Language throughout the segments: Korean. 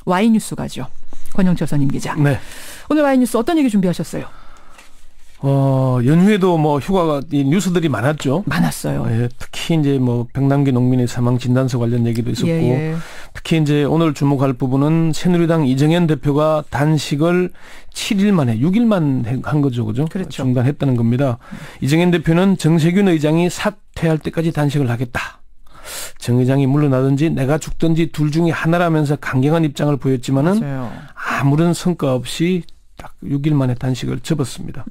Y뉴스 가죠. 권영철 선임 기자. 네. 오늘 Y뉴스 어떤 얘기 준비하셨어요? 연휴에도 뭐 휴가가 뉴스들이 많았죠. 많았어요. 예, 특히 이제 뭐 백남기 농민의 사망 진단서 관련 얘기도 있었고, 특히 이제 오늘 주목할 부분은 새누리당 이정현 대표가 단식을 7일 만에 6일만 한 거죠, 그죠? 그렇죠. 중단했다는 겁니다. 이정현 대표는 정세균 의장이 사퇴할 때까지 단식을 하겠다. 정 의장이 물러나든지 내가 죽든지 둘 중에 하나라면서 강경한 입장을 보였지만은 맞아요. 아무런 성과 없이 딱 6일 만에 단식을 접었습니다.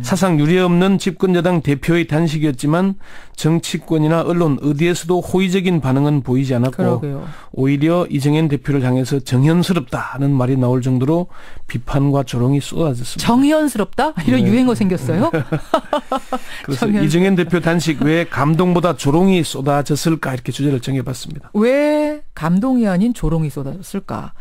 사상 유례없는 집권 여당 대표의 단식이었지만 정치권이나 언론 어디에서도 호의적인 반응은 보이지 않았고, 그러게요. 오히려 이정현 대표를 향해서 정현스럽다는 말이 나올 정도로 비판과 조롱이 쏟아졌습니다. 정현스럽다? 이런 유행어 생겼어요? 그래서 이정현 대표 단식 왜 감동보다 조롱이 쏟아졌을까, 이렇게 주제를 정해봤습니다. 왜 감동이 아닌 조롱이 쏟아졌을까?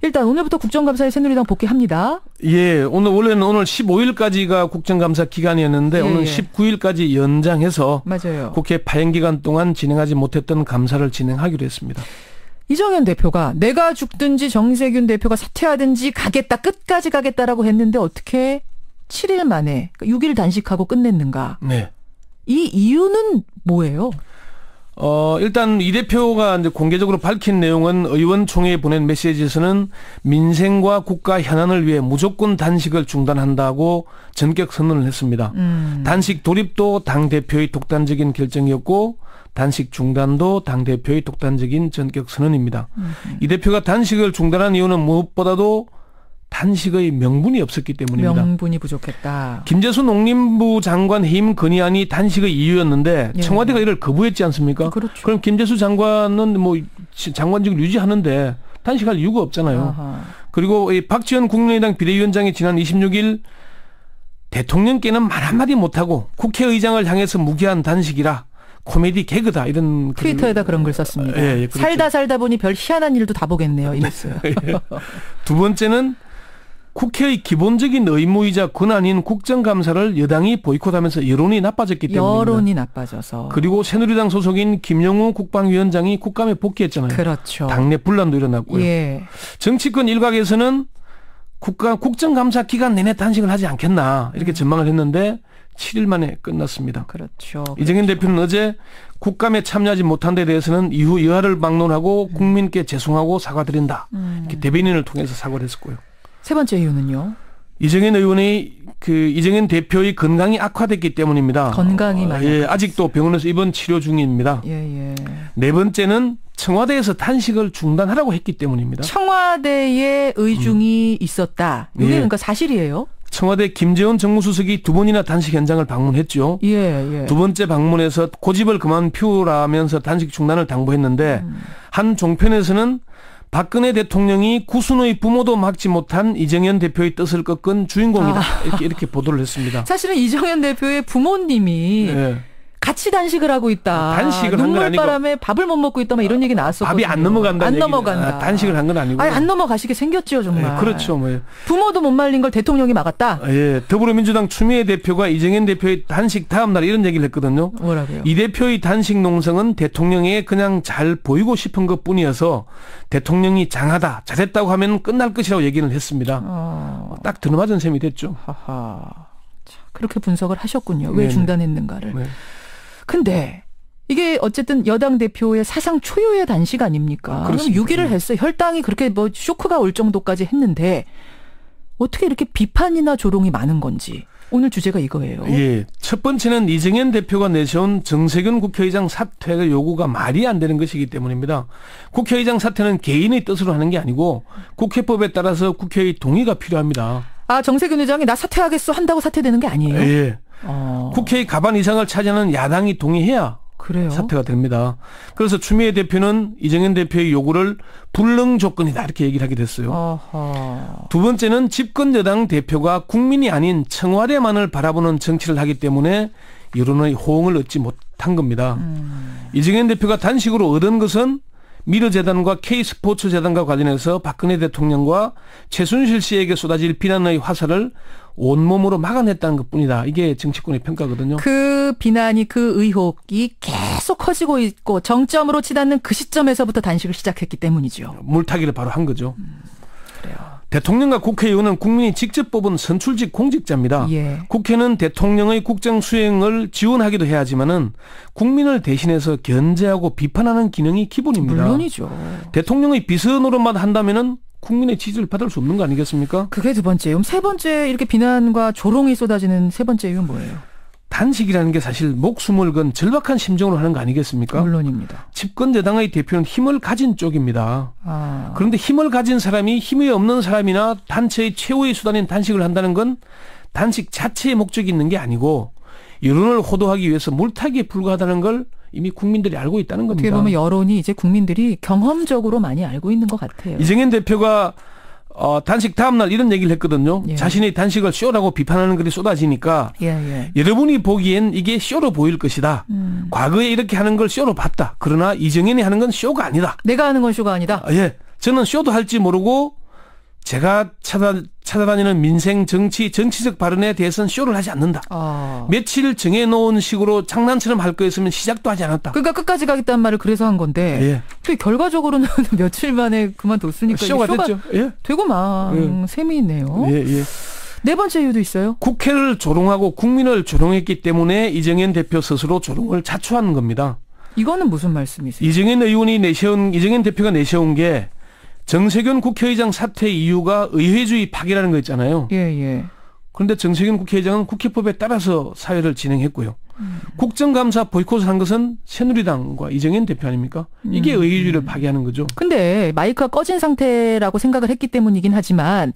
일단 오늘부터 국정감사에 새누리당 복귀합니다. 예, 원래는 오늘 15일까지가 국정감사 기간이었는데 오늘 19일까지 연장해서 맞아요. 국회 파행 기간 동안 진행하지 못했던 감사를 진행하기로 했습니다. 이정현 대표가 내가 죽든지 정세균 대표가 사퇴하든지 가겠다, 끝까지 가겠다라고 했는데 어떻게 7일 만에 6일 단식하고 끝냈는가? 네. 이 이유는 뭐예요? 일단 이 대표가 이제 공개적으로 밝힌 내용은 의원총회에 보낸 메시지에서는 민생과 국가 현안을 위해 무조건 단식을 중단한다고 전격 선언을 했습니다. 단식 돌입도 당대표의 독단적인 결정이었고 단식 중단도 당대표의 독단적인 전격 선언입니다. 이 대표가 단식을 중단한 이유는 무엇보다도 단식의 명분이 없었기 때문입니다. 명분이 부족했다. 김재수 농림부 장관 해임 건의안이 단식의 이유였는데 청와대가 이를 거부했지 않습니까? 그렇죠. 그럼 김재수 장관은 뭐 장관직을 유지하는데 단식할 이유가 없잖아요. 아하. 그리고 이 박지원 국민의당 비대위원장이 지난 26일 대통령께는 말 한마디 못하고 국회의장을 향해서 무기한 단식이라 코미디 개그다, 이런 트위터에다 그런 글 썼습니다. 예, 그렇죠. 살다 보니 별 희한한 일도 다 보겠네요. 이랬어요. 두 번째는 국회의 기본적인 의무이자 권한인 국정감사를 여당이 보이콧하면서 여론이 나빠졌기 때문입니다. 여론이 나빠져서. 그리고 새누리당 소속인 김영우 국방위원장이 국감에 복귀했잖아요. 그렇죠. 당내 분란도 일어났고요. 예. 정치권 일각에서는 국정감사 기간 내내 단식을 하지 않겠나, 이렇게 전망을 했는데 7일 만에 끝났습니다. 그렇죠. 이정현 대표는 어제 국감에 참여하지 못한 데 대해서는 이후 여하를 막론하고 국민께 죄송하고 사과드린다, 이렇게 대변인을 통해서 사과를 했었고요. 세 번째 이유는요? 이정현 대표의 건강이 악화됐기 때문입니다. 건강이 많이 아직도 병원에서 입원 치료 중입니다. 네 번째는 청와대에서 단식을 중단하라고 했기 때문입니다. 청와대에 의중이 있었다. 이게 그러니까 사실이에요? 청와대 김재원 정무수석이 2번이나 단식 현장을 방문했죠. 두 번째 방문에서 고집을 그만 피우라면서 단식 중단을 당부했는데 한 종편에서는 박근혜 대통령이 구순의 부모도 막지 못한 이정현 대표의 뜻을 꺾은 주인공이다, 이렇게 보도를 했습니다. 사실은 이정현 대표의 부모님이 같이 단식을 하고 있다. 단식을 한 건 아니고 눈물바람에 밥을 못 먹고 있다, 막 이런 얘기 나왔었거든요. 밥이 안 넘어간다. 안 넘어간다. 단식을 한 건 아니고. 아니, 안 넘어가시게 생겼죠, 정말. 그렇죠. 부모도 못 말린 걸 대통령이 막았다. 더불어민주당 추미애 대표가 이정현 대표의 단식 다음 날 이런 얘기를 했거든요. 뭐라고요? 이 대표의 단식 농성은 대통령에게 그냥 잘 보이고 싶은 것뿐이어서 대통령이 장하다, 잘했다고 하면 끝날 것이라고 얘기를 했습니다. 딱 들어맞은 셈이 됐죠. 하하. 자, 그렇게 분석을 하셨군요. 왜 중단했는가를. 근데 이게 어쨌든 여당 대표의 사상 초유의 단식 아닙니까? 그럼 6일을 했어요. 혈당이 그렇게 뭐 쇼크가 올 정도까지 했는데 어떻게 이렇게 비판이나 조롱이 많은 건지. 오늘 주제가 이거예요. 첫 번째는 이정현 대표가 내세운 정세균 국회의장 사퇴 요구가 말이 안 되는 것이기 때문입니다. 국회의장 사퇴는 개인의 뜻으로 하는 게 아니고 국회법에 따라서 국회의 동의가 필요합니다. 정세균 의장이 나 사퇴하겠어 한다고 사퇴되는 게 아니에요? 국회의 가반 이상을 차지하는 야당이 동의해야 사퇴가 됩니다. 그래서 추미애 대표는 이정현 대표의 요구를 불능 조건이다, 이렇게 얘기를 하게 됐어요. 두 번째는 집권 여당 대표가 국민이 아닌 청와대만을 바라보는 정치를 하기 때문에 여론의 호응을 얻지 못한 겁니다. 이정현 대표가 단식으로 얻은 것은 미르재단과 K스포츠재단과 관련해서 박근혜 대통령과 최순실 씨에게 쏟아질 비난의 화살을 온몸으로 막아냈다는 것뿐이다. 이게 정치권의 평가거든요. 그 비난이 그 의혹이 계속 커지고 있고 정점으로 치닫는 그 시점에서부터 단식을 시작했기 때문이죠. 물타기를 바로 한 거죠. 그래요. 대통령과 국회의원은 국민이 직접 뽑은 선출직 공직자입니다. 예. 국회는 대통령의 국정 수행을 지원하기도 해야 하지만은 국민을 대신해서 견제하고 비판하는 기능이 기본입니다. 물론이죠. 대통령의 비서 노릇만 한다면은 국민의 지지를 받을 수 없는 거 아니겠습니까? 그게 두 번째. 그럼 세 번째 이렇게 비난과 조롱이 쏟아지는 세 번째 이유는 뭐예요? 단식이라는 게 사실 목숨을 건 절박한 심정으로 하는 거 아니겠습니까? 물론입니다. 집권여당의 대표는 힘을 가진 쪽입니다. 그런데 힘을 가진 사람이 힘이 없는 사람이나 단체의 최후의 수단인 단식을 한다는 건 단식 자체의 목적이 있는 게 아니고 여론을 호도하기 위해서 물타기에 불과하다는 걸 이미 국민들이 알고 있다는 겁니다. 어떻게 보면 여론이 이제 국민들이 경험적으로 많이 알고 있는 것 같아요. 이정현 대표가 단식 다음 날 이런 얘기를 했거든요. 예. 자신의 단식을 쇼라고 비판하는 글이 쏟아지니까 여러분이 보기엔 이게 쇼로 보일 것이다. 과거에 이렇게 하는 걸 쇼로 봤다. 그러나 이정현이 하는 건 쇼가 아니다. 내가 하는 건 쇼가 아니다. 예, 저는 쇼도 할지 모르고 제가 찾아다니는 민생 정치적 발언에 대해서는 쇼를 하지 않는다. 며칠 정해놓은 식으로 장난처럼 할 거였으면 시작도 하지 않았다. 그러니까 끝까지 가겠다는 말을 그래서 한 건데 예. 또 결과적으로는 며칠 만에 그만뒀으니까 쇼가 됐죠. 예. 되고 막 셈이 있네요. 예. 네 번째 이유도 있어요. 국회를 조롱하고 국민을 조롱했기 때문에 이정현 대표 스스로 조롱을 자초하는 겁니다. 이거는 무슨 말씀이세요? 이정현 대표가 내세운 게 정세균 국회의장 사퇴 이유가 의회주의 파괴라는 거 있잖아요. 예. 그런데 정세균 국회의장은 국회법에 따라서 사회를 진행했고요. 국정감사 보이콧을 한 것은 새누리당과 이정현 대표 아닙니까? 이게 의회주의를 파괴하는 거죠. 근데 마이크가 꺼진 상태라고 생각을 했기 때문이긴 하지만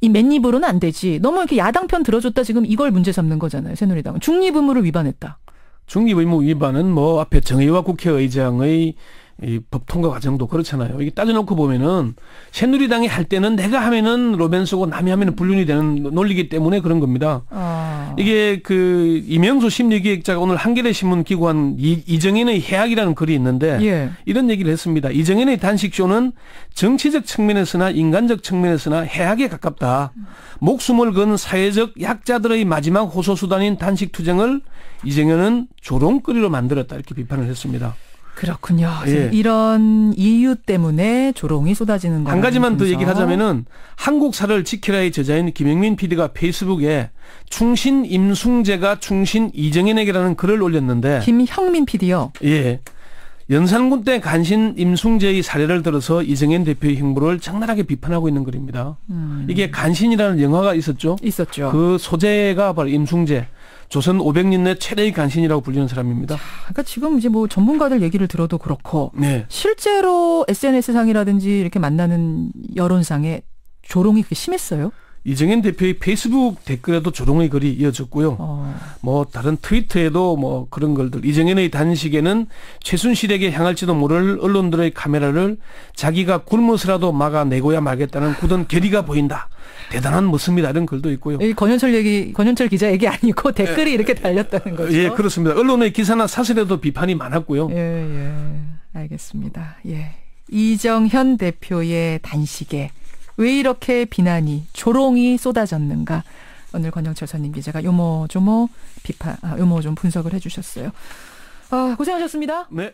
이 맨입으로는 안 되지. 너무 이렇게 야당 편 들어줬다 지금 이걸 문제 삼는 거잖아요. 새누리당은. 중립 의무를 위반했다. 중립 의무 위반은 뭐 앞에 정의와 국회의장의 이 법 통과 과정도 그렇잖아요. 이게 따져놓고 보면은 새누리당이 할 때는 내가 하면은 로맨스고 남이 하면은 불륜이 되는 논리이기 때문에 그런 겁니다. 이게 그 이명수 심리기획자가 오늘 한겨레 신문 기고한 이정현의 해악이라는 글이 있는데 이런 얘기를 했습니다. 이정현의 단식쇼는 정치적 측면에서나 인간적 측면에서나 해악에 가깝다. 목숨을 건 사회적 약자들의 마지막 호소수단인 단식 투쟁을 이정현은 조롱거리로 만들었다. 이렇게 비판을 했습니다. 그렇군요. 이런 이유 때문에 조롱이 쏟아지는 거예요. 한 가지만 더 얘기를 하자면은 한국사를 지키라의 저자인 김영민 PD가 페이스북에 충신 임숭재가 충신 이정현에게라는 글을 올렸는데 김형민 PD요? 예. 연산군 때 간신 임숭재의 사례를 들어서 이정현 대표의 행보를 장난하게 비판하고 있는 글입니다. 이게 간신이라는 영화가 있었죠. 그 소재가 바로 임숭재. 조선 500년 내 최대의 간신이라고 불리는 사람입니다. 그러니까 지금 이제 뭐 전문가들 얘기를 들어도 그렇고 실제로 SNS상이라든지 이렇게 만나는 여론상에 조롱이 그렇게 심했어요? 이정현 대표의 페이스북 댓글에도 조롱의 글이 이어졌고요. 뭐 다른 트위터에도 뭐 그런 글들. 이정현의 단식에는 최순실에게 향할지도 모를 언론들의 카메라를 자기가 굶어서라도 막아내고야 말겠다는 굳은 결의가 보인다. 대단한 모습이다. 이런 글도 있고요. 권현철 기자 얘기 아니고 댓글이 이렇게 달렸다는 거죠. 예, 그렇습니다. 언론의 기사나 사설에도 비판이 많았고요. 예. 알겠습니다. 예. 이정현 대표의 단식에 왜 이렇게 비난이 조롱이 쏟아졌는가? 오늘 권영철 선임 기자가 요모조모 분석을 해주셨어요. 고생하셨습니다. 네.